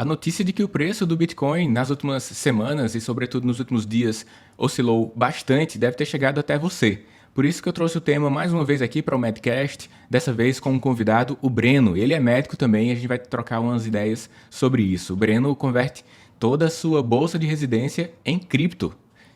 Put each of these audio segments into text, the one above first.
A notícia de que o preço do Bitcoin nas últimas semanas e, sobretudo, nos últimos dias oscilou bastante deve ter chegado até você. Por isso que eu trouxe o tema mais uma vez aqui para o Medcast, dessa vez com um convidado, o Breno. Ele é médico também e a gente vai trocar umas ideias sobre isso. O Breno converte toda a sua bolsa de residência em cripto.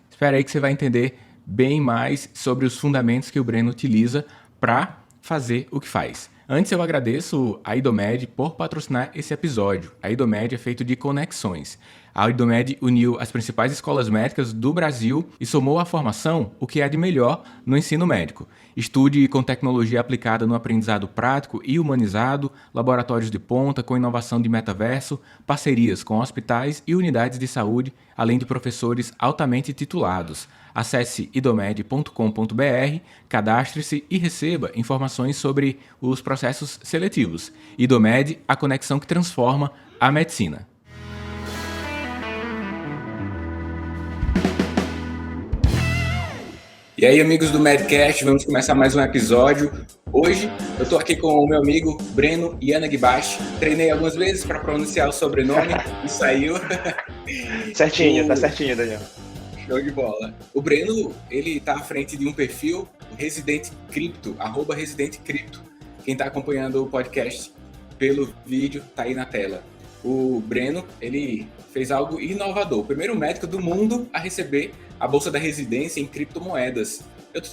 Espera aí que você vai entender bem mais sobre os fundamentos que o Breno utiliza para fazer o que faz. Antes eu agradeço a Idomed por patrocinar esse episódio. A Idomed é feito de conexões. A Idomed uniu as principais escolas médicas do Brasil e somou à formação o que há de melhor no ensino médico. Estude com tecnologia aplicada no aprendizado prático e humanizado, laboratórios de ponta com inovação de metaverso, parcerias com hospitais e unidades de saúde, além de professores altamente titulados. Acesse idomed.com.br, cadastre-se e receba informações sobre os processos seletivos. Idomed, a conexão que transforma a medicina. E aí, amigos do Medcast, vamos começar mais um episódio. Hoje eu tô aqui com o meu amigo Breno Yanagibashi. Treinei algumas vezes para pronunciar o sobrenome e saiu. Certinho, tá certinho, Daniel. Show de bola. O Breno, ele tá à frente de um perfil, Residente Cripto, @Residente Cripto. Quem tá acompanhando o podcast pelo vídeo tá aí na tela. O Breno, ele fez algo inovador. O primeiro médico do mundo a receber a bolsa da residência em criptomoedas.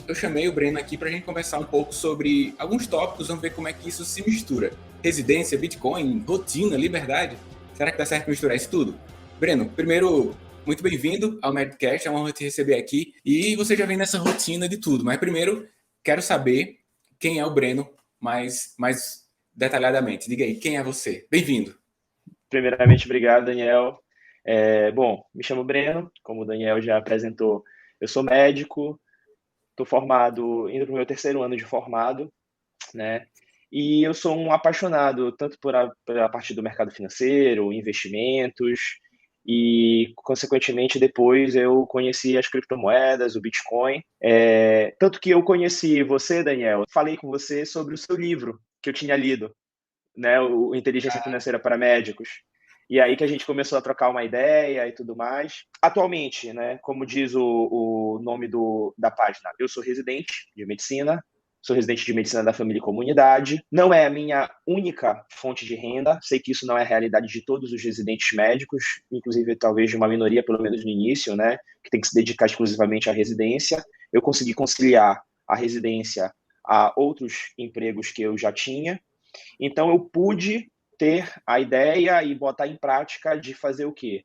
Eu chamei o Breno aqui pra gente conversar um pouco sobre alguns tópicos, vamos ver como é que isso se mistura. Residência, Bitcoin, rotina, liberdade. Será que dá certo misturar isso tudo? Breno, primeiro, muito bem-vindo ao Medcast, é uma honra te receber aqui. E você já vem nessa rotina de tudo, mas primeiro quero saber quem é o Breno mais detalhadamente. Diga aí, quem é você? Bem-vindo. Primeiramente, obrigado, Daniel. Bom, me chamo Breno, como o Daniel já apresentou, eu sou médico, estou formado, indo para o meu terceiro ano de formado, né? E eu sou um apaixonado tanto pela parte do mercado financeiro, investimentos, e, consequentemente, depois eu conheci as criptomoedas, o Bitcoin. Tanto que eu conheci você, Daniel, falei com você sobre o seu livro que eu tinha lido, né, o Inteligência Financeira para Médicos. E aí que a gente começou a trocar uma ideia e tudo mais. Atualmente, né, como diz o nome da página, eu sou residente de medicina da família e comunidade. Não é a minha única fonte de renda, sei que isso não é a realidade de todos os residentes médicos, inclusive talvez de uma minoria, pelo menos no início, né, que tem que se dedicar exclusivamente à residência. Eu consegui conciliar a residência a outros empregos que eu já tinha. Então, eu pude ter a ideia e botar em prática de fazer o quê?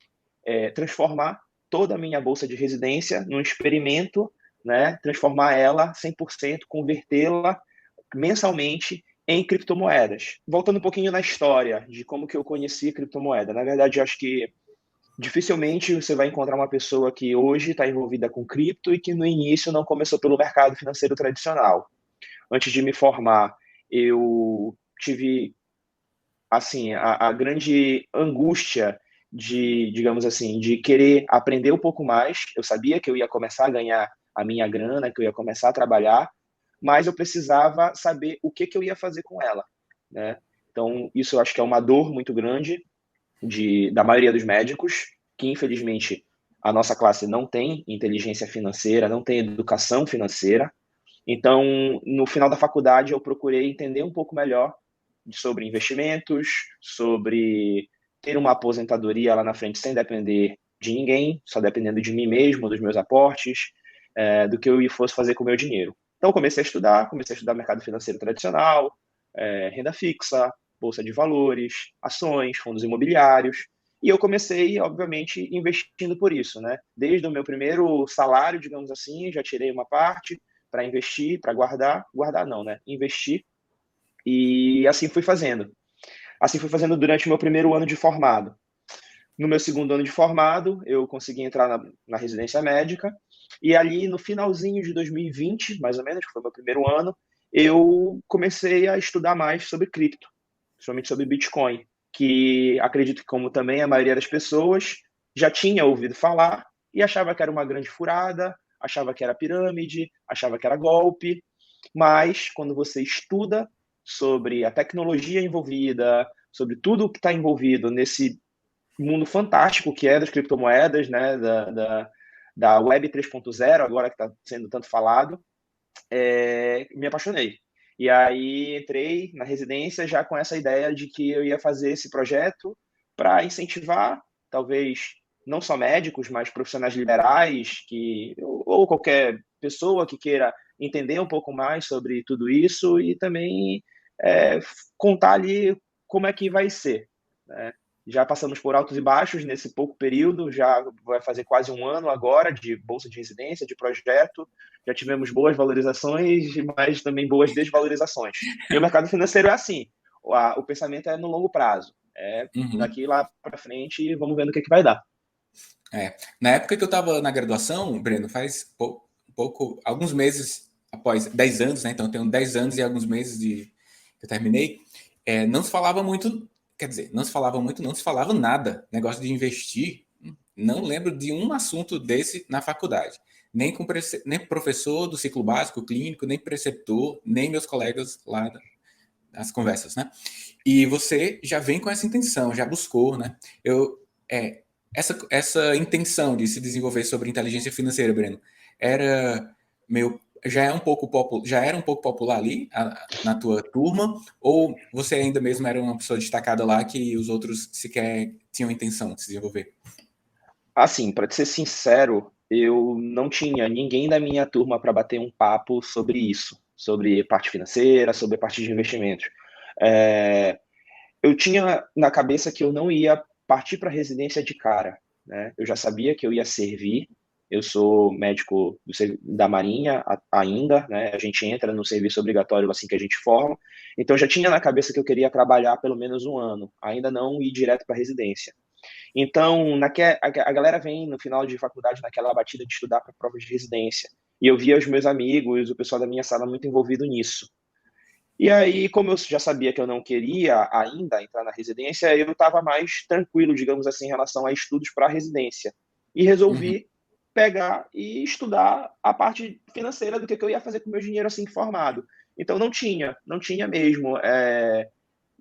Transformar toda a minha bolsa de residência num experimento, né? Transformar ela 100%, convertê-la mensalmente em criptomoedas. Voltando um pouquinho na história de como que eu conheci criptomoeda. Na verdade, eu acho que dificilmente você vai encontrar uma pessoa que hoje está envolvida com cripto e que no início não começou pelo mercado financeiro tradicional. Antes de me formar, eu tive assim a grande angústia de, digamos assim, de querer aprender um pouco mais. Eu sabia que eu ia começar a ganhar a minha grana, que eu ia começar a trabalhar, mas eu precisava saber o que eu ia fazer com ela, né? Então, isso eu acho que é uma dor muito grande da maioria dos médicos, que infelizmente a nossa classe não tem inteligência financeira, não tem educação financeira. Então, no final da faculdade, eu procurei entender um pouco melhor sobre investimentos, sobre ter uma aposentadoria lá na frente sem depender de ninguém, só dependendo de mim mesmo, dos meus aportes, do que eu fosse fazer com o meu dinheiro. Então, comecei a estudar mercado financeiro tradicional, renda fixa, bolsa de valores, ações, fundos imobiliários, e eu comecei, obviamente, investindo por isso, né? Desde o meu primeiro salário, digamos assim, já tirei uma parte para investir, para guardar não, né? Investir, e assim fui fazendo. Assim fui fazendo durante o meu primeiro ano de formado. No meu segundo ano de formado, eu consegui entrar na residência médica, e ali no finalzinho de 2020, mais ou menos, que foi o meu primeiro ano, eu comecei a estudar mais sobre cripto, principalmente sobre Bitcoin, que acredito que, como também a maioria das pessoas, já tinha ouvido falar e achava que era uma grande furada, achava que era pirâmide, achava que era golpe, mas quando você estuda sobre a tecnologia envolvida, sobre tudo o que está envolvido mundo fantástico que é das criptomoedas, né, da Web 3.0, agora que está sendo tanto falado, me apaixonei. E aí entrei na residência já com essa ideia de que eu ia fazer esse projeto para incentivar, talvez, não só médicos, mas profissionais liberais, ou qualquer pessoa que queira entender um pouco mais sobre tudo isso e também é, contar ali como é que vai ser, né? Já passamos por altos e baixos nesse pouco período, já vai fazer quase um ano agora de bolsa de residência, de projeto, já tivemos boas valorizações, mas também boas desvalorizações. E o mercado financeiro é assim, o pensamento é no longo prazo, é Uhum. daqui lá para frente e vamos vendo o que, que vai dar. Na época que eu estava na graduação, Breno, faz pouco, alguns meses após 10 anos, né? Então eu tenho 10 anos e alguns meses de que eu terminei. Não se falava muito, quer dizer, não se falava muito, não se falava nada. Negócio de investir, não lembro de um assunto desse na faculdade. Nem professor do ciclo básico, clínico, nem preceptor, nem meus colegas lá nas conversas, né? E você já vem com essa intenção, já buscou, né? Eu, é, essa intenção de se desenvolver sobre inteligência financeira, Breno, era meio já era um pouco popular ali na tua turma, ou você ainda mesmo era uma pessoa destacada lá que os outros sequer tinham intenção de se desenvolver? Assim, para ser sincero, eu não tinha ninguém da minha turma para bater um papo sobre isso, sobre parte financeira, sobre parte de investimentos. É, eu tinha na cabeça que eu não ia partir para a residência de cara, né? Eu já sabia que eu ia servir. Eu sou médico da Marinha ainda, né? A gente entra no serviço obrigatório assim que a gente forma. Então eu já tinha na cabeça que eu queria trabalhar pelo menos um ano, ainda não ir direto para a residência. Então, a galera vem no final de faculdade naquela batida de estudar para provas de residência. E eu via os meus amigos, o pessoal da minha sala muito envolvido nisso. E aí, como eu já sabia que eu não queria ainda entrar na residência, eu estava mais tranquilo, digamos assim, em relação a estudos para a residência. E Uhum, resolvi pegar e estudar a parte financeira do que eu ia fazer com o meu dinheiro assim formado. Então não tinha mesmo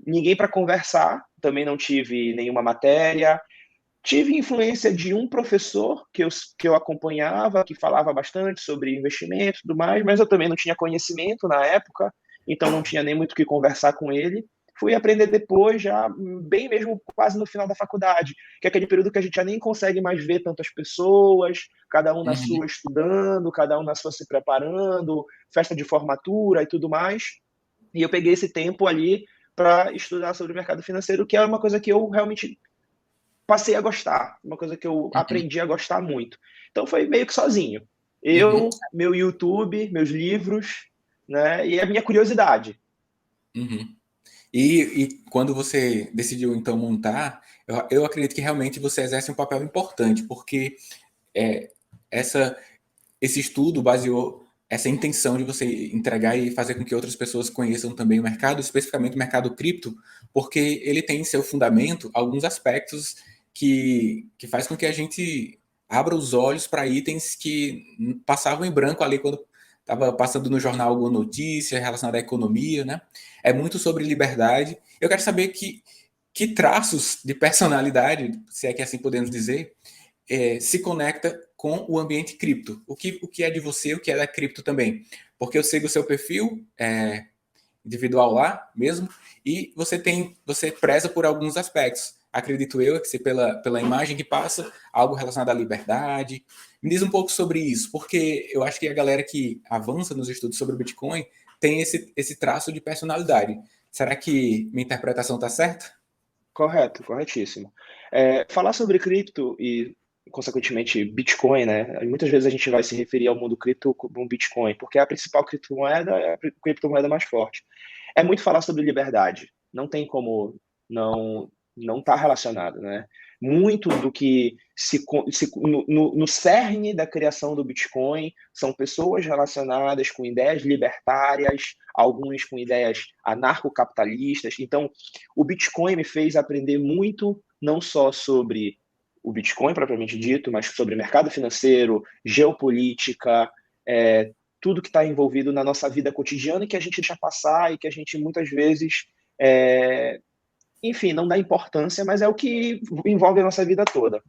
ninguém para conversar, também não tive nenhuma matéria. Tive influência de um professor que eu acompanhava, que falava bastante sobre investimento e tudo mais, mas eu também não tinha conhecimento na época, então não tinha nem muito o que conversar com ele. Fui aprender depois, já bem mesmo quase no final da faculdade, que é aquele período que a gente já nem consegue mais ver tantas pessoas, cada um na uhum, sua estudando, cada um na sua se preparando, festa de formatura e tudo mais. E eu peguei esse tempo ali para estudar sobre o mercado financeiro, que é uma coisa que eu realmente passei a gostar, uma coisa que eu uhum, aprendi a gostar muito. Então foi meio que sozinho. uhum, Eu, meu YouTube, meus livros, né, e a minha curiosidade. uhum. E quando você decidiu então montar, eu acredito que realmente você exerce um papel importante, porque é, essa, esse estudo baseou essa intenção de você entregar e fazer com que outras pessoas conheçam também o mercado, especificamente o mercado cripto, porque ele tem em seu fundamento alguns aspectos que faz com que a gente abra os olhos para itens que passavam em branco ali quando estava passando no jornal alguma notícia relacionada à economia, né? É muito sobre liberdade. Eu quero saber que traços de personalidade, se é que assim podemos dizer, se conecta com o ambiente cripto. O que é de você, o que é da cripto também. Porque eu sigo o seu perfil individual lá mesmo, e você preza por alguns aspectos. Acredito eu que se pela imagem que passa, algo relacionado à liberdade. Me diz um pouco sobre isso, porque eu acho que a galera que avança nos estudos sobre o Bitcoin tem esse traço de personalidade. Será que minha interpretação está certa? Correto, corretíssimo. Falar sobre cripto e, consequentemente, Bitcoin, né? Muitas vezes a gente vai se referir ao mundo cripto como Bitcoin, porque a principal criptomoeda é a criptomoeda mais forte. É muito falar sobre liberdade. Não tem como não estar relacionado, né? Muito do que no cerne da criação do Bitcoin são pessoas relacionadas com ideias libertárias, alguns com ideias anarcocapitalistas. Então, o Bitcoin me fez aprender muito, não só sobre o Bitcoin propriamente dito, mas sobre mercado financeiro, geopolítica, tudo que está envolvido na nossa vida cotidiana e que a gente deixa passar e que a gente muitas vezes é, enfim, não dá importância, mas é o que envolve a nossa vida toda.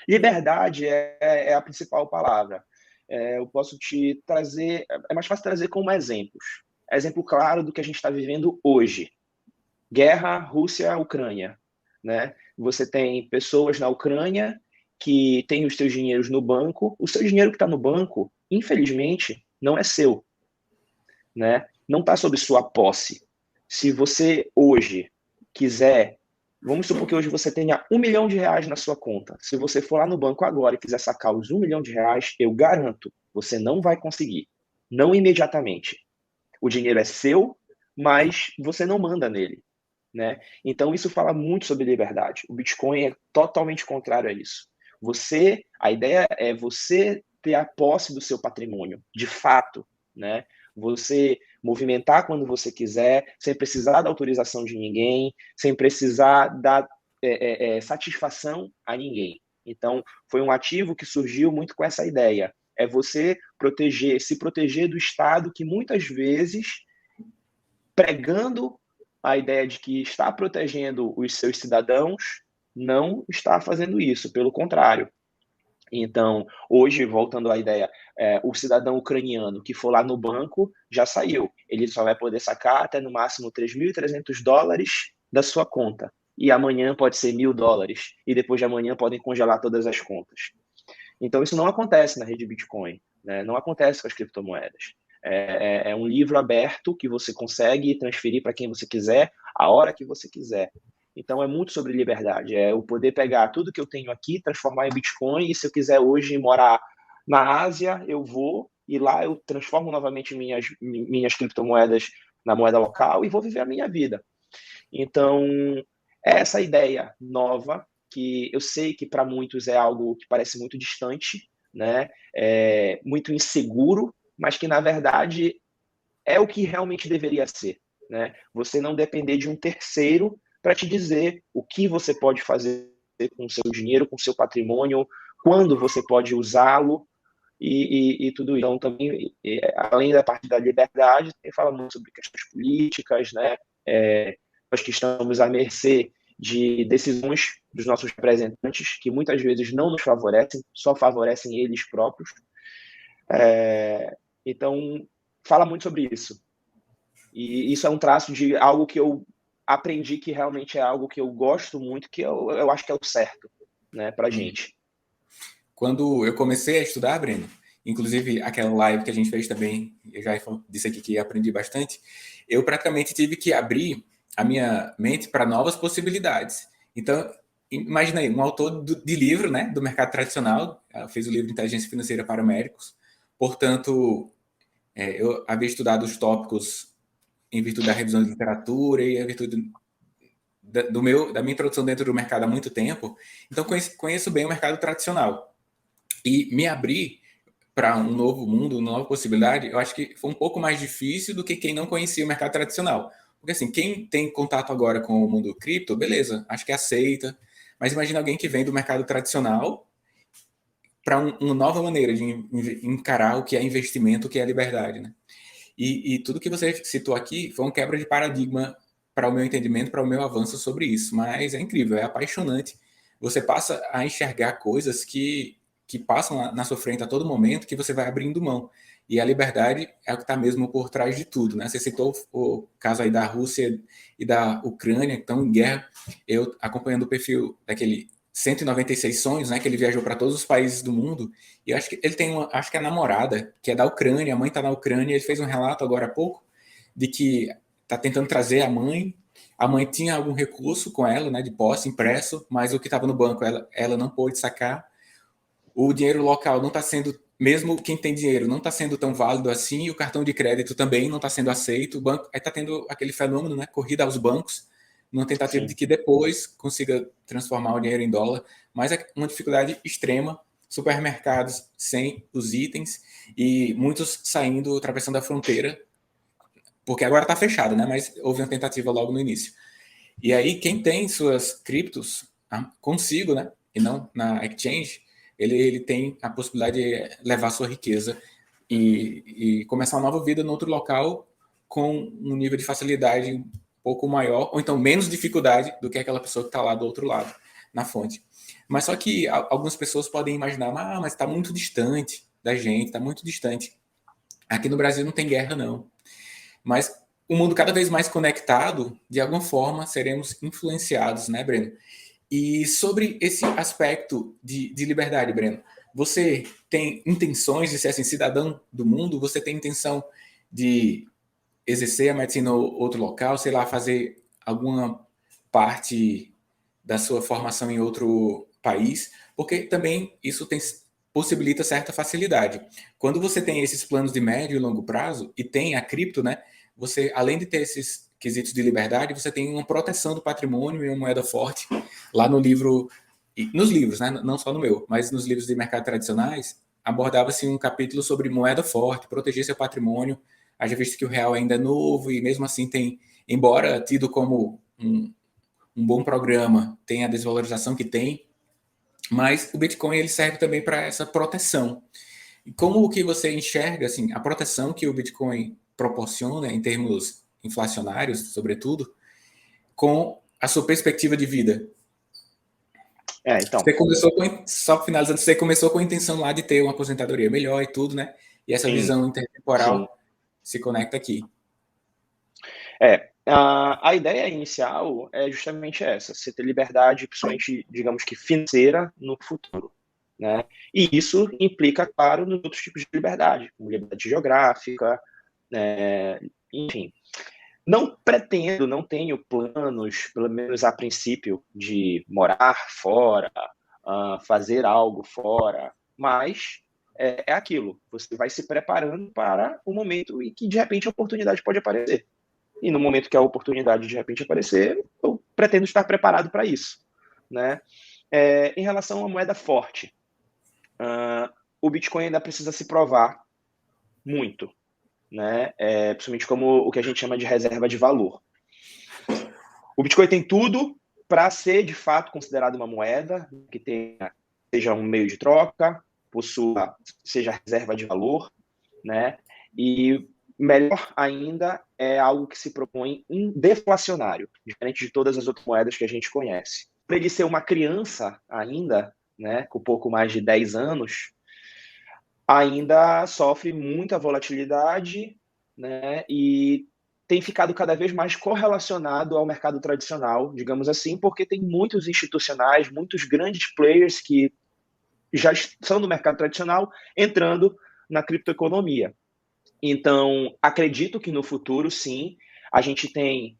Liberdade é a principal palavra. Eu posso te trazer, é mais fácil trazer como exemplos. Exemplo claro do que a gente está vivendo hoje. Guerra Rússia-Ucrânia, né? Você tem pessoas na Ucrânia que têm os seus dinheiros no banco. O seu dinheiro que está no banco, infelizmente, não é seu, né? Não está sob sua posse. Se você hoje quiser, vamos supor que hoje você tenha R$ 1 milhão na sua conta. Se você for lá no banco agora e quiser sacar os R$ 1 milhão, eu garanto, você não vai conseguir. Não imediatamente. O dinheiro é seu, mas você não manda nele, né? Então isso fala muito sobre liberdade. O Bitcoin é totalmente contrário a isso. A ideia é você ter a posse do seu patrimônio, de fato, né? Você movimentar quando você quiser, sem precisar da autorização de ninguém, sem precisar dar satisfação a ninguém. Então, foi um ativo que surgiu muito com essa ideia. É você se proteger do Estado que muitas vezes, pregando a ideia de que está protegendo os seus cidadãos, não está fazendo isso, pelo contrário. Então, hoje, voltando à ideia, o cidadão ucraniano que for lá no banco já saiu. Ele só vai poder sacar até no máximo $3.300 da sua conta. E amanhã pode ser $1.000. E depois de amanhã podem congelar todas as contas. Então, isso não acontece na rede Bitcoin, né? Não acontece com as criptomoedas. É um livro aberto que você consegue transferir para quem você quiser, a hora que você quiser. Então, é muito sobre liberdade. É o poder pegar tudo que eu tenho aqui, transformar em Bitcoin, e se eu quiser hoje morar na Ásia, eu vou, e lá eu transformo novamente minhas criptomoedas na moeda local e vou viver a minha vida. Então, é essa ideia nova, que eu sei que para muitos é algo que parece muito distante, né? Muito inseguro, mas que na verdade é o que realmente deveria ser, né? Você não depender de um terceiro para te dizer o que você pode fazer com o seu dinheiro, com o seu patrimônio, quando você pode usá-lo e tudo isso. Então, também, além da parte da liberdade, também fala muito sobre questões políticas, né? Nós que estamos à mercê de decisões dos nossos representantes, que muitas vezes não nos favorecem, só favorecem eles próprios. Então, fala muito sobre isso. E isso é um traço de algo que eu aprendi que realmente é algo que eu gosto muito, que eu acho que é o certo, né, pra gente. Quando eu comecei a estudar, Breno, inclusive aquela live que a gente fez também, eu já disse aqui que aprendi bastante, eu praticamente tive que abrir a minha mente para novas possibilidades. Então, imagina aí, um autor de livro, né, do mercado tradicional, fez o livro Inteligência Financeira para Médicos, portanto, eu havia estudado os tópicos em virtude da revisão de literatura e em virtude da minha introdução dentro do mercado há muito tempo, então conheço bem o mercado tradicional. E me abrir para um novo mundo, uma nova possibilidade, eu acho que foi um pouco mais difícil do que quem não conhecia o mercado tradicional. Porque assim, quem tem contato agora com o mundo cripto, beleza, acho que aceita. Mas imagina alguém que vem do mercado tradicional para uma nova maneira de encarar o que é investimento, o que é liberdade, né? E tudo que você citou aqui foi uma quebra de paradigma para o meu entendimento, para o meu avanço sobre isso. Mas é incrível, é apaixonante. Você passa a enxergar coisas que passam na sua frente a todo momento, que você vai abrindo mão. E a liberdade é o que está mesmo por trás de tudo, né? Você citou o caso aí da Rússia e da Ucrânia, que estão em guerra. Eu, acompanhando o perfil daquele 196 Sonhos, né? Que ele viajou para todos os países do mundo. E eu acho que ele tem acho que a namorada, que é da Ucrânia, a mãe está na Ucrânia. Ele fez um relato agora há pouco de que está tentando trazer a mãe. A mãe tinha algum recurso com ela, né, de posse impresso, mas o que estava no banco ela não pôde sacar. O dinheiro local não está sendo, mesmo quem tem dinheiro, não está sendo tão válido assim, e o cartão de crédito também não está sendo aceito. O banco aí está tendo aquele fenômeno, né, corrida aos bancos, numa tentativa de que depois consiga transformar o dinheiro em dólar, mas é uma dificuldade extrema. Supermercados sem os itens e muitos saindo, atravessando a fronteira, porque agora está fechado, né? Mas houve uma tentativa logo no início. E aí, quem tem suas criptos consigo, né? E não na exchange, ele tem a possibilidade de levar sua riqueza e começar uma nova vida em outro local com um nível de facilidade pouco maior, ou então menos dificuldade do que aquela pessoa que está lá do outro lado, na fonte. Mas só que algumas pessoas podem imaginar, mas está muito distante da gente, está muito distante. Aqui no Brasil não tem guerra, não. Mas o mundo cada vez mais conectado, de alguma forma, seremos influenciados, né, Breno? E sobre esse aspecto de liberdade, Breno, você tem intenções de ser assim, cidadão do mundo? Você tem intenção de exercer a medicina em outro local, sei lá, fazer alguma parte da sua formação em outro país? Porque também isso possibilita certa facilidade. Quando você tem esses planos de médio e longo prazo, e tem a cripto, né? Você, além de ter esses quesitos de liberdade, você tem uma proteção do patrimônio e uma moeda forte. Lá no livro, nos livros, né? Não só no meu, mas nos livros de mercado tradicionais, abordava-se um capítulo sobre moeda forte, proteger seu patrimônio. Haja visto que o real ainda é novo e mesmo assim tem, embora tido como um bom programa, tem a desvalorização que tem, mas o Bitcoin ele serve também para essa proteção. E como o que você enxerga, assim, a proteção que o Bitcoin proporciona em termos inflacionários, sobretudo, com a sua perspectiva de vida? Então. Você começou só finalizando, você começou com a intenção lá de ter uma aposentadoria melhor e tudo, né? E essa visão intertemporal se conecta aqui. A ideia inicial é justamente essa, você ter liberdade, principalmente, digamos que financeira, no futuro, né? E isso implica, claro, nos outros tipos de liberdade, como liberdade geográfica, enfim. Não pretendo, não tenho planos, pelo menos a princípio, de morar fora, fazer algo fora, mas é aquilo, você vai se preparando para o momento em que, de repente, a oportunidade pode aparecer. E no momento que a oportunidade de repente aparecer, eu pretendo estar preparado para isso, né? Em relação à moeda forte, o Bitcoin ainda precisa se provar muito, né? Principalmente como o que a gente chama de reserva de valor. O Bitcoin tem tudo para ser de fato considerado uma moeda que seja um meio de troca, seja reserva de valor, né? E melhor ainda é algo que se propõe deflacionário, diferente de todas as outras moedas que a gente conhece. Para ele ser uma criança ainda, né, com pouco mais de 10 anos, ainda sofre muita volatilidade, né, e tem ficado cada vez mais correlacionado ao mercado tradicional, digamos assim, porque tem muitos institucionais, muitos grandes players que já são do mercado tradicional entrando na criptoeconomia. Então, acredito que no futuro, sim, a gente tem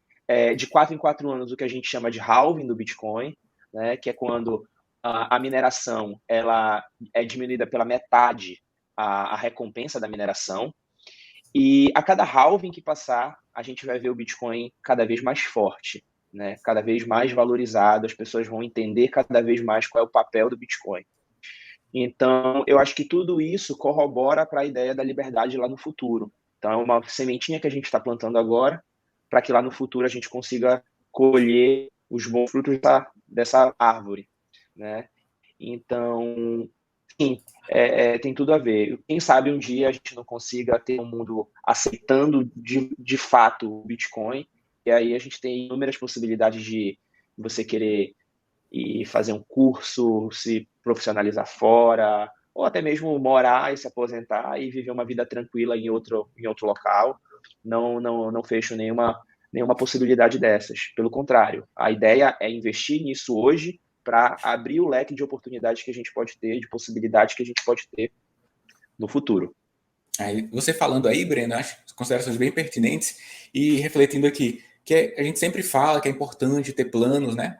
de 4 em 4 anos o que a gente chama de halving do Bitcoin, né, que é quando a mineração ela é diminuída pela metade a recompensa da mineração. E a cada halving que passar, a gente vai ver o Bitcoin cada vez mais forte, né, cada vez mais valorizado, as pessoas vão entender cada vez mais qual é o papel do Bitcoin. Então, eu acho que tudo isso corrobora para a ideia da liberdade lá no futuro. Então, é uma sementinha que a gente está plantando agora, para que lá no futuro a gente consiga colher os bons frutos dessa árvore, né? Então, sim, tem tudo a ver. Quem sabe um dia a gente não consiga ter um mundo aceitando de fato o Bitcoin, e aí a gente tem inúmeras possibilidades de você querer e fazer um curso, se profissionalizar fora, ou até mesmo morar e se aposentar e viver uma vida tranquila em outro local. Não fecho nenhuma possibilidade dessas. Pelo contrário, a ideia é investir nisso hoje para abrir o leque de oportunidades que a gente pode ter, de possibilidades que a gente pode ter no futuro. Aí, você falando aí, Breno, acho considerações bem pertinentes e refletindo aqui, que a gente sempre fala que é importante ter planos, né?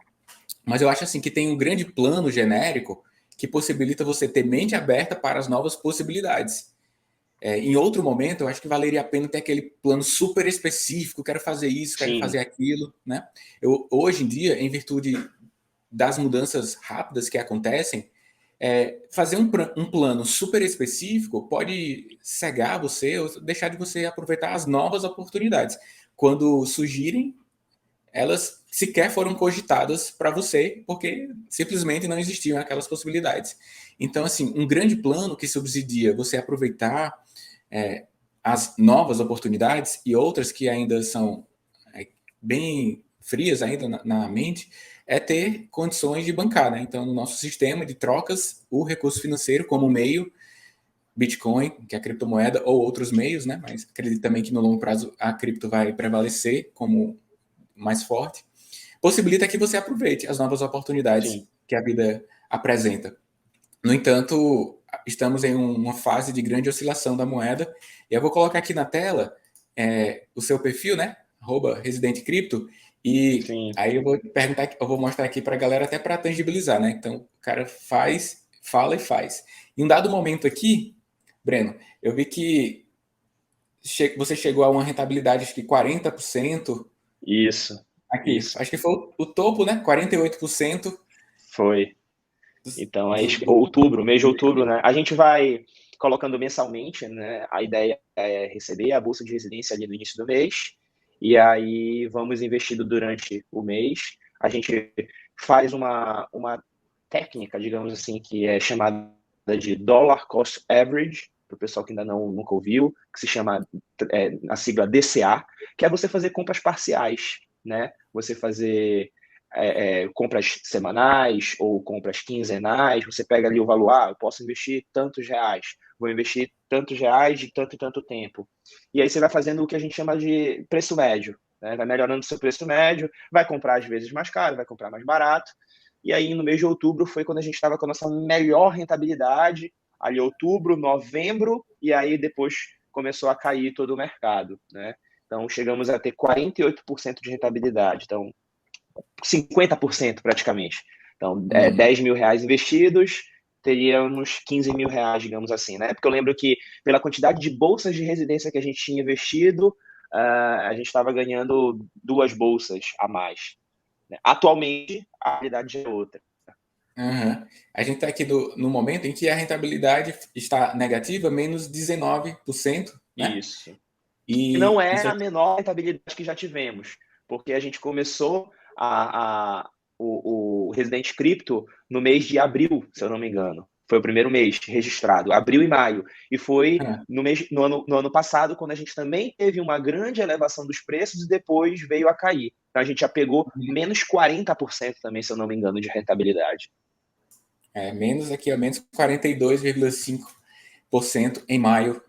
Mas eu acho assim que tem um grande plano genérico que possibilita você ter mente aberta para as novas possibilidades. Em outro momento, eu acho que valeria a pena ter aquele plano super específico, quero fazer isso, quero fazer aquilo, né? Hoje em dia, em virtude das mudanças rápidas que acontecem, fazer um plano super específico pode cegar você ou deixar de você aproveitar as novas oportunidades. Quando surgirem, elas sequer foram cogitadas para você, porque simplesmente não existiam aquelas possibilidades. Então, assim, um grande plano que subsidia você aproveitar as novas oportunidades e outras que ainda são bem frias ainda na mente, é ter condições de bancar, né? Então, no nosso sistema de trocas, o recurso financeiro como meio, Bitcoin, que é a criptomoeda, ou outros meios, né? Mas acredito também que no longo prazo a cripto vai prevalecer como mais forte, possibilita que você aproveite as novas oportunidades Sim, que a vida apresenta. No entanto, estamos em uma fase de grande oscilação da moeda. E eu vou colocar aqui na tela o seu perfil, né? @residentecrypto. E sim. aí eu vou perguntar, eu vou mostrar aqui para a galera até para tangibilizar, né? Então, o cara faz, fala e faz. Em um dado momento aqui, Breno, eu vi que você chegou a uma rentabilidade, acho que 40%. Isso, Aqui, isso. acho que foi o topo, né? 48% Foi. Então, é do outubro, mês de outubro, né? A gente vai colocando mensalmente, né? A ideia é receber a bolsa de residência ali no início do mês, e aí vamos investindo durante o mês. A gente faz uma técnica, digamos assim, que é chamada de Dollar Cost Average, para o pessoal que ainda nunca ouviu, que se chama a sigla DCA, que é você fazer compras parciais, né? Você fazer compras semanais ou compras quinzenais, você pega ali o valor, eu posso investir tantos reais, vou investir tantos reais de tanto e tanto tempo. E aí você vai fazendo o que a gente chama de preço médio, né? Vai melhorando o seu preço médio, vai comprar às vezes mais caro, vai comprar mais barato. E aí no mês de outubro foi quando a gente estava com a nossa melhor rentabilidade, ali outubro, novembro, e aí depois começou a cair todo o mercado, né? Então chegamos a ter 48% de rentabilidade. Então, 50% praticamente. Então, Uhum. 10 mil reais investidos, teríamos 15 mil reais, digamos assim, né? Porque eu lembro que, pela quantidade de bolsas de residência que a gente tinha investido, a gente estava ganhando 2 bolsas a mais, né? Atualmente, a realidade é outra. Uhum. A gente está aqui no momento em que a rentabilidade está negativa, menos 19%, né? Isso. E não E é isso a aqui, menor rentabilidade que já tivemos, porque a gente começou o Resident Crypto no mês de abril, se eu não me engano. Foi o primeiro mês registrado, abril e maio. E foi ah, no ano passado, quando a gente também teve uma grande elevação dos preços e depois veio a cair. Então a gente já pegou menos 40% também, se eu não me engano, de rentabilidade. menos aqui, menos 42,5% em maio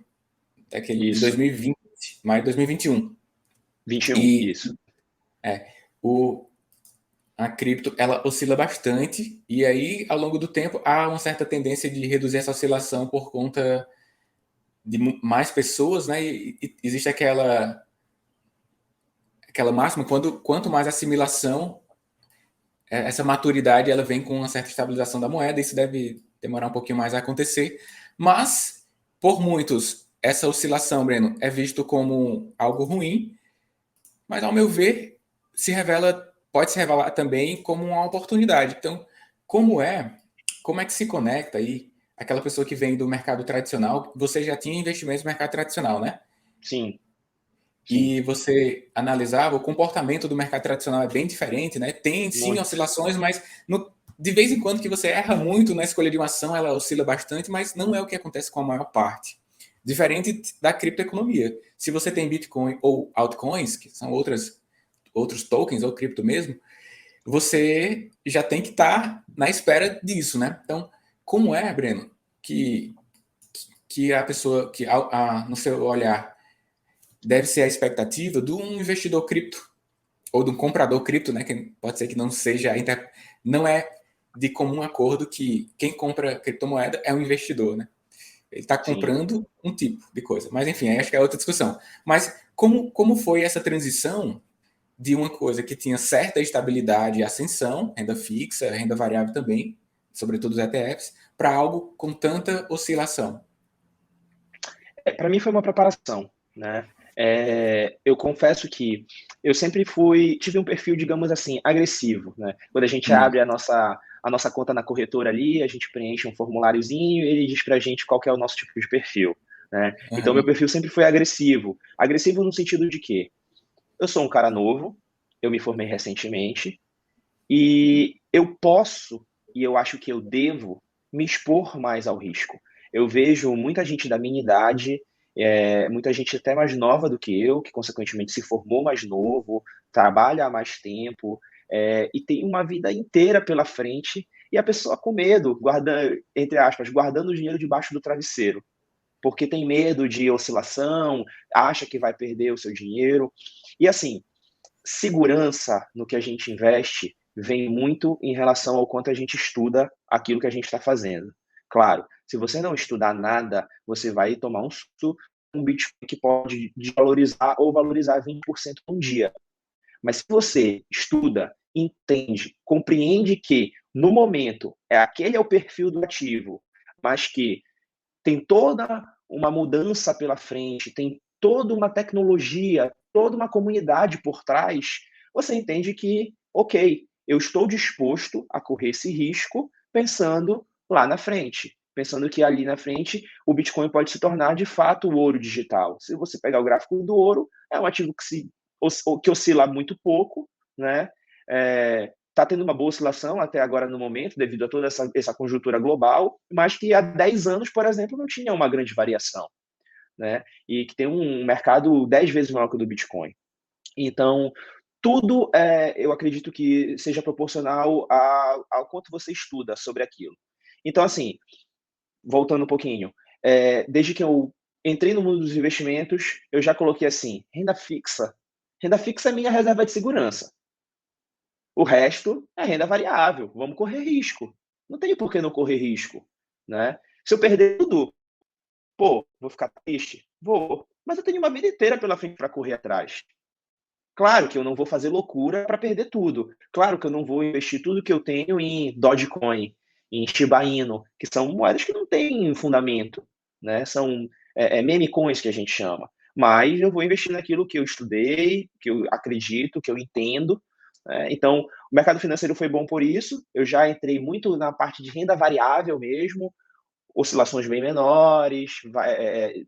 de Isso, 2020, maio de 2021. 21, E isso. o, a cripto, ela oscila bastante, e aí, ao longo do tempo, há uma certa tendência de reduzir essa oscilação por conta de mais pessoas, né? E existe aquela máxima, quanto mais assimilação, essa maturidade ela vem com uma certa estabilização da moeda, isso deve demorar um pouquinho mais a acontecer, mas por muitos essa oscilação, Breno, é visto como algo ruim, mas ao meu ver pode se revelar também como uma oportunidade. Então, como é que se conecta aí aquela pessoa que vem do mercado tradicional? Você já tinha investimentos no mercado tradicional, né? Sim, sim. E você analisava, o comportamento do mercado tradicional é bem diferente, né? Tem sim Muito. oscilações, mas de vez em quando que você erra muito na escolha de uma ação, ela oscila bastante, mas não é o que acontece com a maior parte. Diferente da criptoeconomia. Se você tem Bitcoin ou altcoins, que são outros tokens ou cripto mesmo, você já tem que estar na espera disso, né? Então, como é, Breno, que a pessoa, no seu olhar, deve ser a expectativa de um investidor cripto ou de um comprador cripto, né? Que pode ser que não seja, não é de comum acordo que quem compra criptomoeda é um investidor, né? Ele está Sim. comprando um tipo de coisa. Mas enfim, acho que é outra discussão. Mas como foi essa transição de uma coisa que tinha certa estabilidade e ascensão, renda fixa, renda variável também, sobretudo os ETFs, para algo com tanta oscilação? Para mim foi uma preparação, né? Eu confesso que eu sempre tive um perfil, digamos assim, agressivo, né? Quando a gente Hum, abre a nossa conta na corretora ali, a gente preenche um formuláriozinho e ele diz pra gente qual que é o nosso tipo de perfil, né? Então meu uhum, perfil sempre foi agressivo. Agressivo no sentido de que eu sou um cara novo, eu me formei recentemente e eu posso, e eu acho que eu devo, me expor mais ao risco. Eu vejo muita gente da minha idade Muita gente até mais nova do que eu, que consequentemente se formou mais novo, trabalha há mais tempo, e tem uma vida inteira pela frente, e a pessoa com medo, entre aspas, guardando o dinheiro debaixo do travesseiro, porque tem medo de oscilação, acha que vai perder o seu dinheiro. E assim, segurança no que a gente investe vem muito em relação ao quanto a gente estuda aquilo que a gente está fazendo. Claro, se você não estudar nada, você vai tomar um susto, um Bitcoin que pode desvalorizar ou valorizar 20% um dia. Mas se você estuda, entende, compreende que no momento aquele é o perfil do ativo, mas que tem toda uma mudança pela frente, tem toda uma tecnologia, toda uma comunidade por trás, você entende que, ok, eu estou disposto a correr esse risco pensando lá na frente, pensando que ali na frente o Bitcoin pode se tornar de fato o ouro digital. Se você pegar o gráfico do ouro, é um ativo que oscila muito pouco, né? Está tendo uma boa oscilação até agora no momento, devido a toda essa conjuntura global, mas que há 10 anos, por exemplo, não tinha uma grande variação, né? E que tem um mercado 10 vezes maior que o do Bitcoin. Então, tudo eu acredito que seja proporcional ao quanto você estuda sobre aquilo. Então, assim, voltando um pouquinho, desde que eu entrei no mundo dos investimentos, eu já coloquei assim, renda fixa. Renda fixa é minha reserva de segurança. O resto é renda variável, vamos correr risco. Não tem por que não correr risco, né? Se eu perder tudo, pô, vou ficar triste? Vou. Mas eu tenho uma vida inteira pela frente para correr atrás. Claro que eu não vou fazer loucura para perder tudo. Claro que eu não vou investir tudo que eu tenho em Dogecoin, em Shiba Inu, que são moedas que não têm fundamento, né? São meme coins que a gente chama. Mas eu vou investir naquilo que eu estudei, que eu acredito, que eu entendo. Então, o mercado financeiro foi bom por isso. Eu já entrei muito na parte de renda variável mesmo, oscilações bem menores,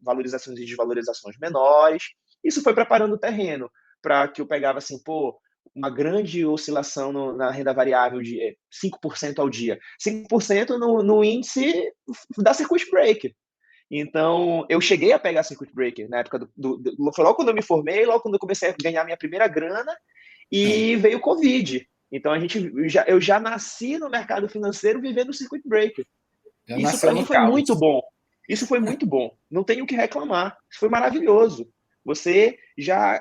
valorizações e desvalorizações menores. Isso foi preparando o terreno para que eu pegava assim, pô, uma grande oscilação na renda variável de 5% ao dia. 5% no índice da circuit breaker. Então, eu cheguei a pegar circuit breaker na época foi logo quando eu me formei, logo quando eu comecei a ganhar minha primeira grana, e veio o Covid. Então, eu já nasci no mercado financeiro vivendo o circuit breaker. Já Isso nasceu para mim no foi muito caos. bom. Isso foi muito bom. Não tenho o que reclamar. Isso foi maravilhoso. Você já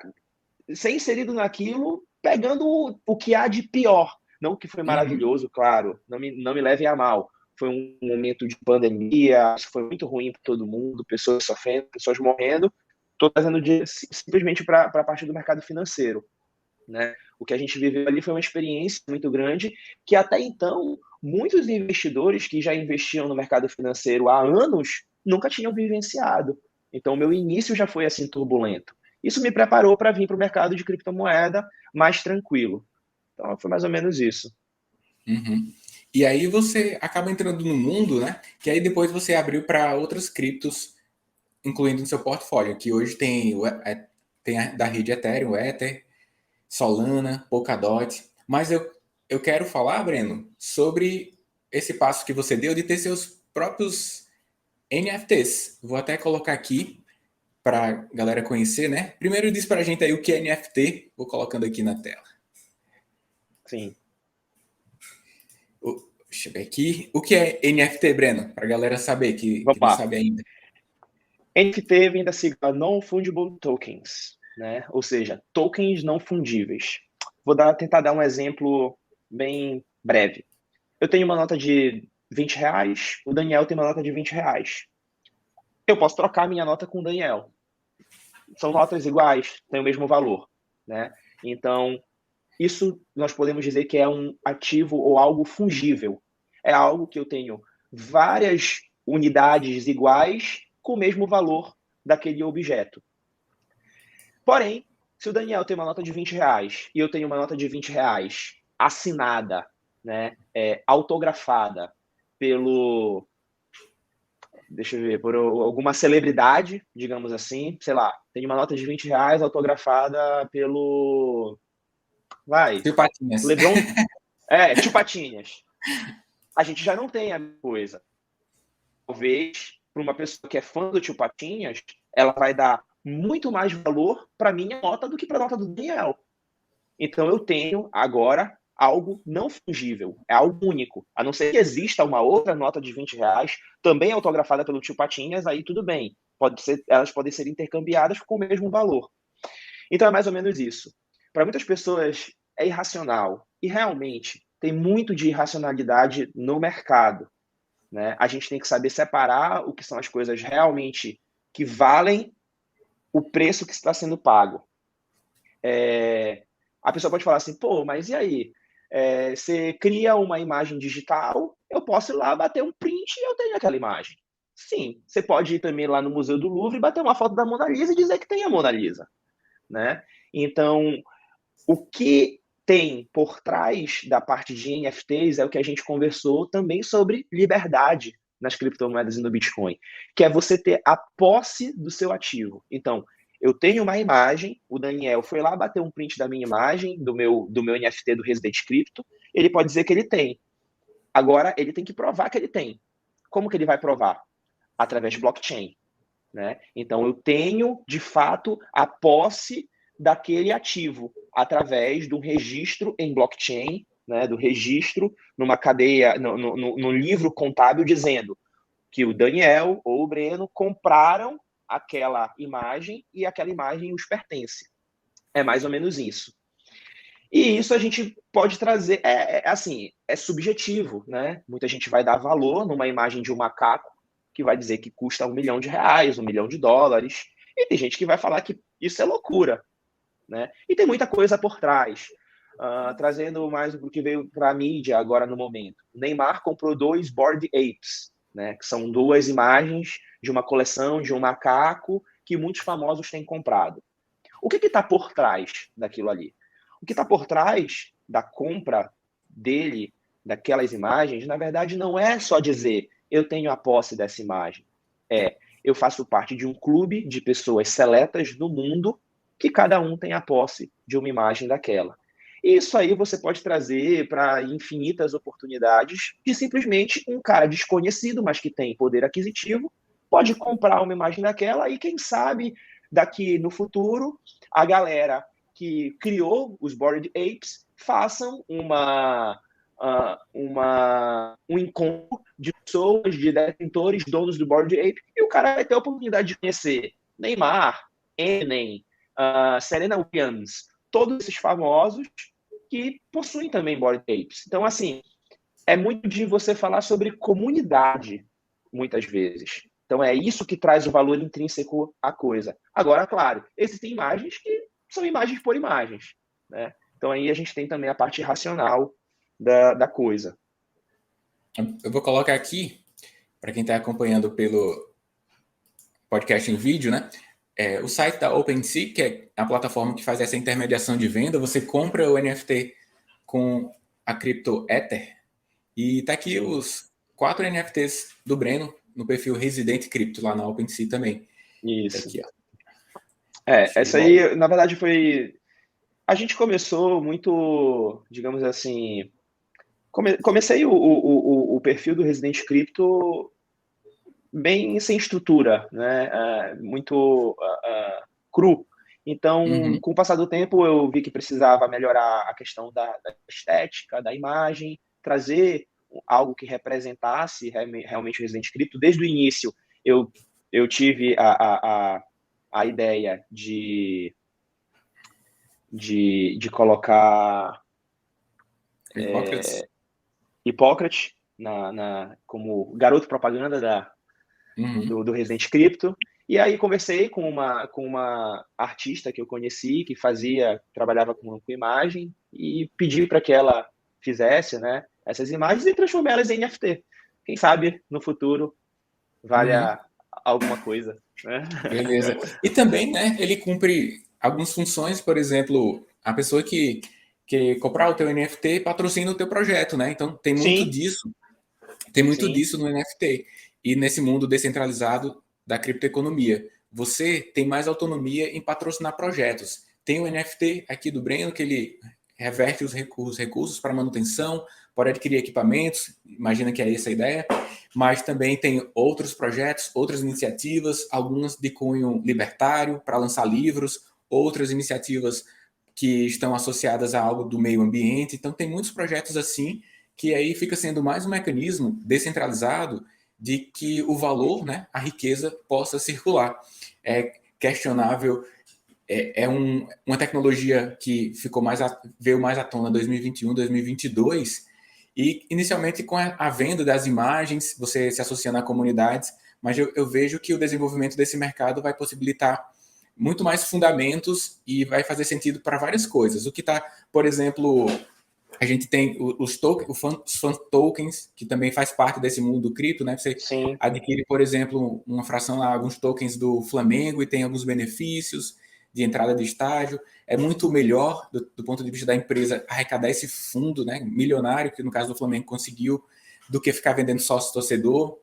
ser inserido naquilo, pegando o que há de pior. Não o que foi Uhum. maravilhoso, claro. Não me levem a mal. Foi um momento de pandemia, isso foi muito ruim para todo mundo, pessoas sofrendo, pessoas morrendo. Estou trazendo simplesmente para a parte do mercado financeiro, né? O que a gente viveu ali foi uma experiência muito grande que até então muitos investidores que já investiam no mercado financeiro há anos nunca tinham vivenciado. Então, o meu início já foi assim turbulento. Isso me preparou para vir para o mercado de criptomoeda mais tranquilo. Então, foi mais ou menos isso. Uhum. E aí você acaba entrando no mundo, né? Que aí depois você abriu para outras criptos, incluindo no seu portfólio, que hoje tem da rede Ethereum, Ether, Solana, Polkadot. Mas eu quero falar, Breno, sobre esse passo que você deu de ter seus próprios NFTs. Vou até colocar aqui para a galera conhecer, né? Primeiro diz para a gente aí o que é NFT. Vou colocando aqui na tela. Sim. Deixa eu ver aqui. O que é NFT, Breno? Para a galera saber que Vamos não lá. sabe ainda. NFT vem da sigla Non-Fungible Tokens, né? Ou seja, tokens não fundíveis. Tentar dar um exemplo bem breve. Eu tenho uma nota de R$ 20, o Daniel tem uma nota de R$ 20. Eu posso trocar minha nota com o Daniel. São notas iguais, têm o mesmo valor, né? Então, isso nós podemos dizer que é um ativo ou algo fungível. É algo que eu tenho várias unidades iguais com o mesmo valor daquele objeto. Porém, se o Daniel tem uma nota de R$ 20 e eu tenho uma nota de R$ 20 assinada, né, autografada pelo, deixa eu ver, por alguma celebridade, digamos assim, sei lá, tem uma nota de R$ 20 autografada pelo, vai, Tio Patinhas. LeBron, Tio Patinhas. A gente já não tem a coisa. Talvez, para uma pessoa que é fã do Tio Patinhas, ela vai dar muito mais valor para minha nota do que para a nota do Daniel. Então eu tenho agora algo não fungível, é algo único. A não ser que exista uma outra nota de R$ 20, também autografada pelo tio Patinhas, aí tudo bem. Elas podem ser intercambiadas com o mesmo valor. Então é mais ou menos isso. Para muitas pessoas é irracional. E realmente tem muito de irracionalidade no mercado. Né? A gente tem que saber separar o que são as coisas realmente que valem o preço que está sendo pago. A pessoa pode falar assim, pô, mas e aí? Você cria uma imagem digital, eu posso ir lá bater um print e eu tenho aquela imagem. Sim, você pode ir também lá no Museu do Louvre e bater uma foto da Mona Lisa e dizer que tem a Mona Lisa. Né? Então, o que tem por trás da parte de NFTs é o que a gente conversou também sobre liberdade nas criptomoedas e no Bitcoin, que é você ter a posse do seu ativo. Então, eu tenho uma imagem, o Daniel foi lá bater um print da minha imagem, do meu NFT do Resident Crypto, ele pode dizer que ele tem. Agora, ele tem que provar que ele tem. Como que ele vai provar? Através de blockchain. Né? Então, eu tenho, de fato, a posse daquele ativo através do registro em blockchain, né? Do registro numa cadeia, no livro contábil, dizendo que o Daniel ou o Breno compraram aquela imagem e aquela imagem os pertence. É mais ou menos isso. E isso a gente pode trazer, assim, é subjetivo, né? Muita gente vai dar valor numa imagem de um macaco que vai dizer que custa R$ 1 milhão, US$ 1 milhão. E tem gente que vai falar que isso é loucura, né? E tem muita coisa por trás. Trazendo mais o que veio para a mídia agora no momento. O Neymar comprou 2 Bored Apes, né? Que são 2 imagens de uma coleção de um macaco que muitos famosos têm comprado. O que está por trás daquilo ali? O que está por trás da compra dele, daquelas imagens, na verdade, não é só dizer eu tenho a posse dessa imagem. Eu faço parte de um clube de pessoas seletas do mundo que cada um tem a posse de uma imagem daquela. E isso aí você pode trazer para infinitas oportunidades de simplesmente um cara desconhecido, mas que tem poder aquisitivo, pode comprar uma imagem daquela e, quem sabe, daqui no futuro, a galera que criou os Bored Apes façam um encontro de pessoas, de detentores, donos do Bored Ape, e o cara vai ter a oportunidade de conhecer Neymar, Enem, Serena Williams, todos esses famosos que possuem também Bored Apes. Então, assim, é muito de você falar sobre comunidade, muitas vezes. Então, é isso que traz o valor intrínseco à coisa. Agora, claro, existem imagens que são imagens por imagens. Né? Então, aí a gente tem também a parte racional da coisa. Eu vou colocar aqui, para quem está acompanhando pelo podcast em vídeo, né? O site da OpenSea, que é a plataforma que faz essa intermediação de venda. Você compra o NFT com a cripto Ether. E tá aqui os 4 NFTs do Breno no perfil Resident Crypto, lá na OpenSea também. Isso. Tá aqui, ó. Essa aí, na verdade, foi... A gente começou muito, digamos assim... Comecei o perfil do Resident Crypto bem sem estrutura, né? Muito cru. Então, com o passar do tempo, eu vi que precisava melhorar a questão da estética, da imagem, trazer algo que representasse realmente o Resident Crypto. Desde o início, eu tive a ideia de colocar Hipócrates como garoto propaganda do Resident Crypto. E aí conversei com uma artista que eu conheci, que trabalhava com imagem, e pedi para que ela fizesse, né, essas imagens e transformar elas em NFT. Quem sabe no futuro valha alguma coisa. Né? Beleza. E também, né, ele cumpre algumas funções, por exemplo, a pessoa que comprar o teu NFT patrocina o teu projeto, né? Então tem muito disso. Tem muito disso no NFT. E nesse mundo descentralizado da criptoeconomia. Você tem mais autonomia em patrocinar projetos. Tem o NFT aqui do Breno, que ele reverte os recursos para manutenção, pode adquirir equipamentos, imagina que é essa a ideia, mas também tem outros projetos, outras iniciativas, algumas de cunho libertário, para lançar livros, outras iniciativas que estão associadas a algo do meio ambiente. Então, tem muitos projetos assim, que aí fica sendo mais um mecanismo descentralizado de que o valor, né, a riqueza, possa circular. É questionável, uma tecnologia que veio mais à tona em 2021, 2022, e inicialmente com a venda das imagens, você se associando a comunidades, mas eu vejo que o desenvolvimento desse mercado vai possibilitar muito mais fundamentos e vai fazer sentido para várias coisas. O que está, por exemplo, a gente tem os fan tokens, que também faz parte desse mundo do cripto, né? Você Sim. adquire, por exemplo, uma fração lá, alguns tokens do Flamengo e tem alguns benefícios de entrada de estágio. É muito melhor, do ponto de vista da empresa, arrecadar esse fundo, né, milionário, que no caso do Flamengo conseguiu, do que ficar vendendo sócio-torcedor.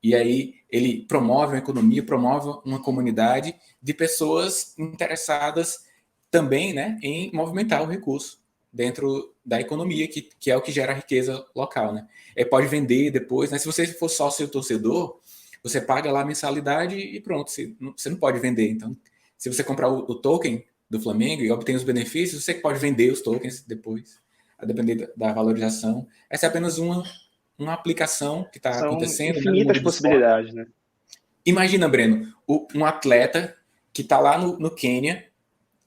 E aí ele promove uma economia, promove uma comunidade de pessoas interessadas também, né, em movimentar o recurso dentro da economia, que é o que gera a riqueza local, né? Pode vender depois, né? Se você for sócio torcedor, você paga lá a mensalidade e pronto, você não pode vender. Então, se você comprar o token do Flamengo e obter os benefícios, você pode vender os tokens depois, a depender da valorização. Essa é apenas uma aplicação que está São acontecendo, né, no infinitas mundo do esporte. possibilidades, né? Imagina, Breno, um atleta que está lá no Quênia,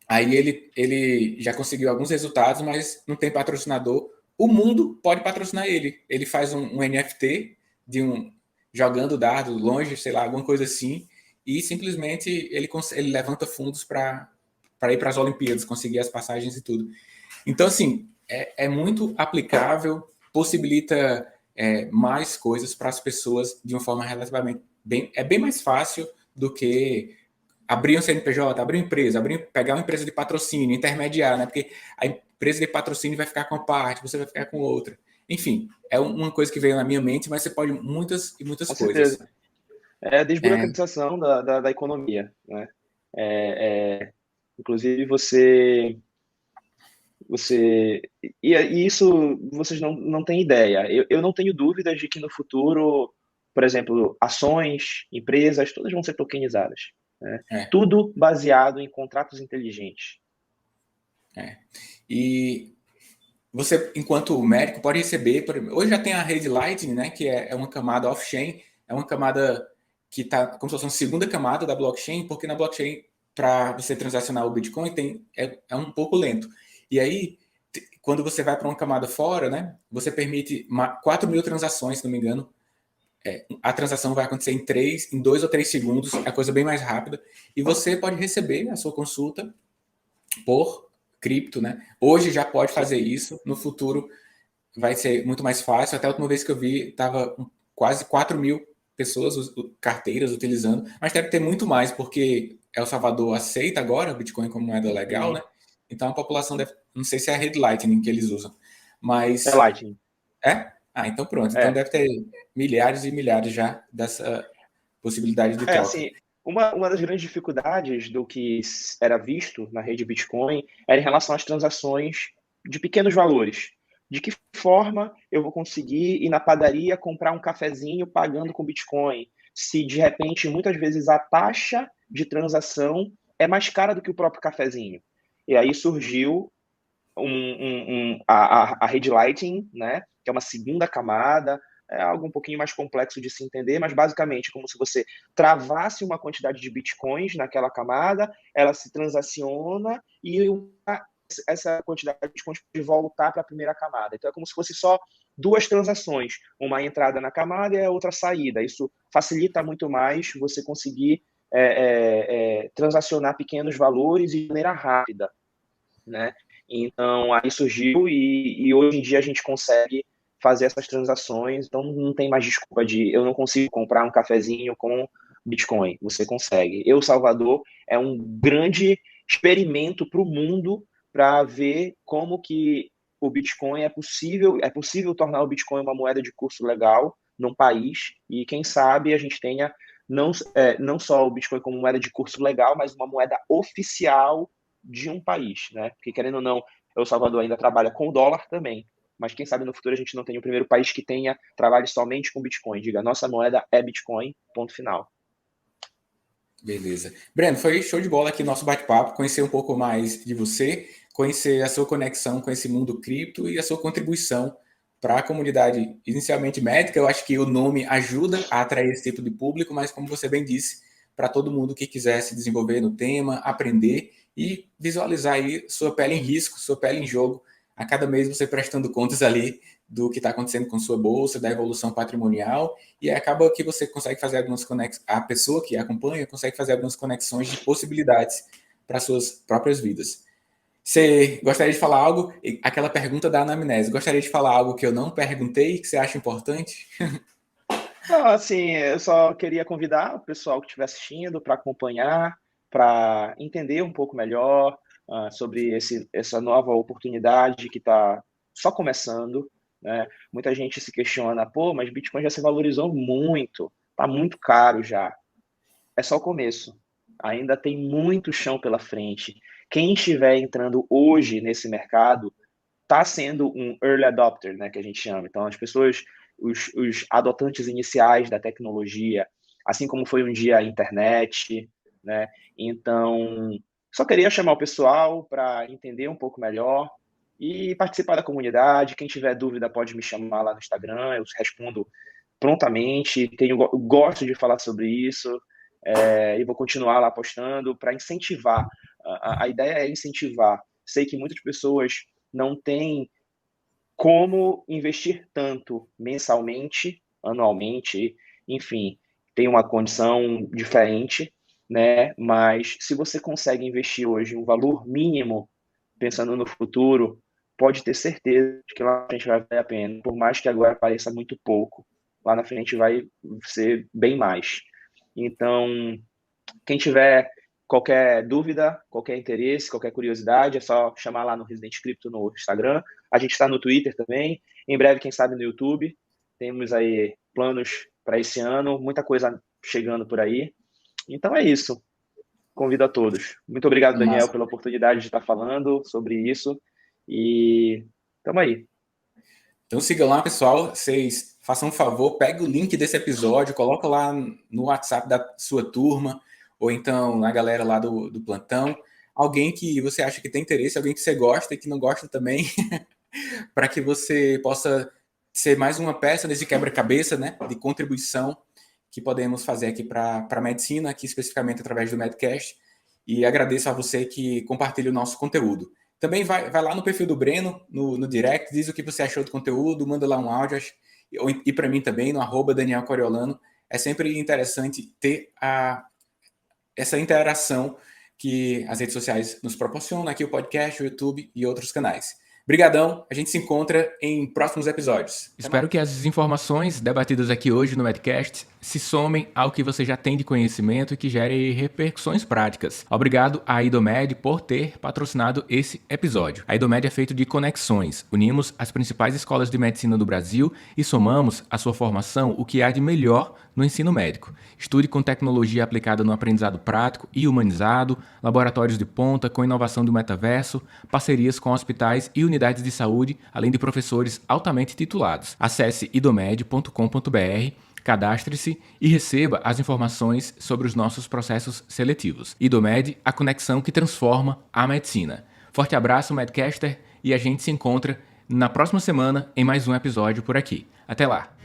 aí ele já conseguiu alguns resultados, mas não tem patrocinador. O mundo pode patrocinar ele. Ele faz um NFT de jogando dardo longe, sei lá, alguma coisa assim, e simplesmente ele levanta fundos para ir para as Olimpíadas, conseguir as passagens e tudo. Então, assim, é muito aplicável, possibilita mais coisas para as pessoas de uma forma relativamente bem mais fácil do que abrir um CNPJ, abrir uma empresa, pegar uma empresa de patrocínio, intermediar, né? Porque a empresa de patrocínio vai ficar com uma parte, você vai ficar com outra. Enfim, é uma coisa que veio na minha mente, mas você pode muitas e muitas Com coisas. certeza. É a desburocratização da economia, né? Inclusive, e isso vocês não têm ideia. Eu não tenho dúvidas de que no futuro, por exemplo, ações, empresas, todas vão ser tokenizadas, né? É, Tudo baseado em contratos inteligentes. E você, enquanto médico, pode receber. Hoje já tem a rede Lightning, né? Que é uma camada off-chain, é uma camada que está como se fosse uma segunda camada da blockchain, porque na blockchain, para você transacionar o Bitcoin, é um pouco lento. E aí, quando você vai para uma camada fora, né? Você permite 4 mil transações, se não me engano. A transação vai acontecer em 2 ou 3 segundos, é a coisa bem mais rápida. E você pode receber a sua consulta por cripto, né? Hoje já pode fazer isso, no futuro vai ser muito mais fácil. Até a última vez que eu vi, estava quase 4 mil pessoas, carteiras utilizando, mas deve ter muito mais, porque El Salvador aceita agora o Bitcoin como moeda legal, né? Então a população deve, não sei se é a rede Lightning que eles usam, É mas Lightning. então pronto. Então É. deve ter milhares e milhares já dessa possibilidade de troca. Assim, uma das grandes dificuldades do que era visto na rede Bitcoin era em relação às transações de pequenos valores. De que forma eu vou conseguir ir na padaria comprar um cafezinho pagando com Bitcoin? Se de repente, muitas vezes, a taxa de transação é mais cara do que o próprio cafezinho. E aí surgiu a rede Lightning, né, que é uma segunda camada, é algo um pouquinho mais complexo de se entender, mas basicamente como se você travasse uma quantidade de bitcoins naquela camada, ela se transaciona e essa quantidade de bitcoins pode voltar para a primeira camada. Então é como se fosse só duas transações, uma entrada na camada e a outra saída. Isso facilita muito mais você conseguir transacionar pequenos valores de maneira rápida, né? Então, aí surgiu e hoje em dia a gente consegue fazer essas transações, então não tem mais desculpa de eu não consigo comprar um cafezinho com Bitcoin. Você consegue. Salvador é um grande experimento para o mundo para ver como que o Bitcoin é possível tornar o Bitcoin uma moeda de curso legal num país e quem sabe a gente tenha não só o Bitcoin como moeda de curso legal, mas uma moeda oficial de um país, né? Porque, querendo ou não, El Salvador ainda trabalha com o dólar também, mas quem sabe no futuro a gente não tenha o primeiro país que trabalhe somente com Bitcoin. Diga, nossa moeda é Bitcoin, ponto final. Beleza. Breno, foi show de bola aqui nosso bate-papo, conhecer um pouco mais de você, conhecer a sua conexão com esse mundo cripto e a sua contribuição para a comunidade inicialmente médica. Eu acho que o nome ajuda a atrair esse tipo de público, mas como você bem disse, para todo mundo que quiser se desenvolver no tema, aprender e visualizar aí sua pele em risco, sua pele em jogo, a cada mês você prestando contas ali do que está acontecendo com sua bolsa, da evolução patrimonial, e acaba que você consegue fazer algumas conexões, a pessoa que acompanha consegue fazer algumas conexões de possibilidades para suas próprias vidas. Você gostaria de falar algo? Aquela pergunta da anamnese. Gostaria de falar algo que eu não perguntei, que você acha importante? Não, assim, eu só queria convidar o pessoal que estiver assistindo para acompanhar, para entender um pouco melhor sobre essa nova oportunidade que está só começando, né? Muita gente se questiona, pô, mas Bitcoin já se valorizou muito, está muito caro já. É só o começo. Ainda tem muito chão pela frente. Quem estiver entrando hoje nesse mercado está sendo um early adopter, né, que a gente chama. Então, as pessoas, os adotantes iniciais da tecnologia, assim como foi um dia a internet, né? Então, só queria chamar o pessoal para entender um pouco melhor e participar da comunidade. Quem tiver dúvida pode me chamar lá no Instagram, eu respondo prontamente. Gosto de falar sobre isso e vou continuar lá postando para incentivar. A ideia é incentivar. Sei que muitas pessoas não têm como investir tanto mensalmente, anualmente, enfim, tem uma condição diferente, né? Mas se você consegue investir hoje um valor mínimo, pensando no futuro, pode ter certeza de que lá na frente vai valer a pena. Por mais que agora pareça muito pouco, lá na frente vai ser bem mais. Então, quem tiver qualquer dúvida, qualquer interesse, qualquer curiosidade, é só chamar lá no Resident Crypto no Instagram. A gente está no Twitter também. Em breve, quem sabe, no YouTube. Temos aí planos para esse ano, muita coisa chegando por aí. Então é isso. Convido a todos. Muito obrigado, Daniel, Massa. pela oportunidade de estar falando sobre isso. E estamos aí. Então sigam lá, pessoal. Vocês façam um favor, pegue o link desse episódio, coloca lá no WhatsApp da sua turma, ou então na galera lá do plantão. Alguém que você acha que tem interesse, alguém que você gosta e que não gosta também, para que você possa ser mais uma peça desse quebra-cabeça, né, de contribuição que podemos fazer aqui para a medicina, aqui especificamente através do Medcast. E agradeço a você que compartilha o nosso conteúdo. Também vai lá no perfil do Breno, no direct, diz o que você achou do conteúdo, manda lá um áudio, e para mim também, no @Daniel Coriolano. É sempre interessante ter essa interação que as redes sociais nos proporcionam, aqui o podcast, o YouTube e outros canais. Brigadão, a gente se encontra em próximos episódios. Espero que as informações debatidas aqui hoje no Medcast se somem ao que você já tem de conhecimento e que gere repercussões práticas. Obrigado à Idomed por ter patrocinado esse episódio. A Idomed é feito de conexões. Unimos as principais escolas de medicina do Brasil e somamos à sua formação o que há de melhor no ensino médico. Estude com tecnologia aplicada no aprendizado prático e humanizado, laboratórios de ponta com inovação do metaverso, parcerias com hospitais e unidades de saúde, além de professores altamente titulados. Acesse idomed.com.br, cadastre-se e receba as informações sobre os nossos processos seletivos. Idomed, a conexão que transforma a medicina. Forte abraço, Medcaster, e a gente se encontra na próxima semana em mais um episódio por aqui. Até lá!